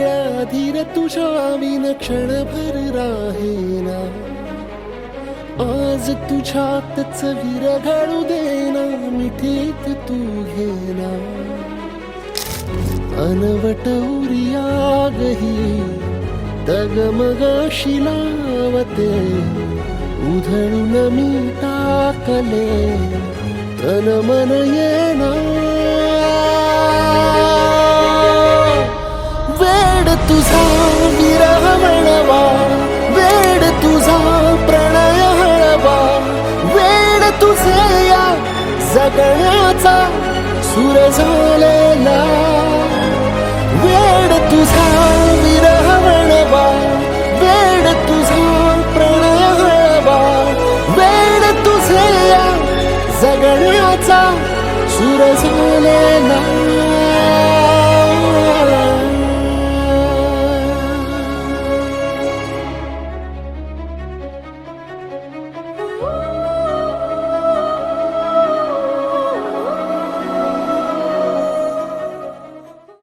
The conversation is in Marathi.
वेळा धीर तुझ्या विन क्षणभर राहेना. आज तुझ्यातच विरघळू देना, मिठीत तू घेना. अनवट उरियागही डगमगाशी लावते, उधळून मी टाकले तन मन येना. वेड तुझा विरह म्हणवा, वेड तुझा प्रणय हळवा, वेड तुझे या जगण्याचा सूर झालेला. वेड तुझा विरह म्हणवा, वेड तुझा प्रणय हळवा, वेड तुझे या जगण्याचा सूर झालेला.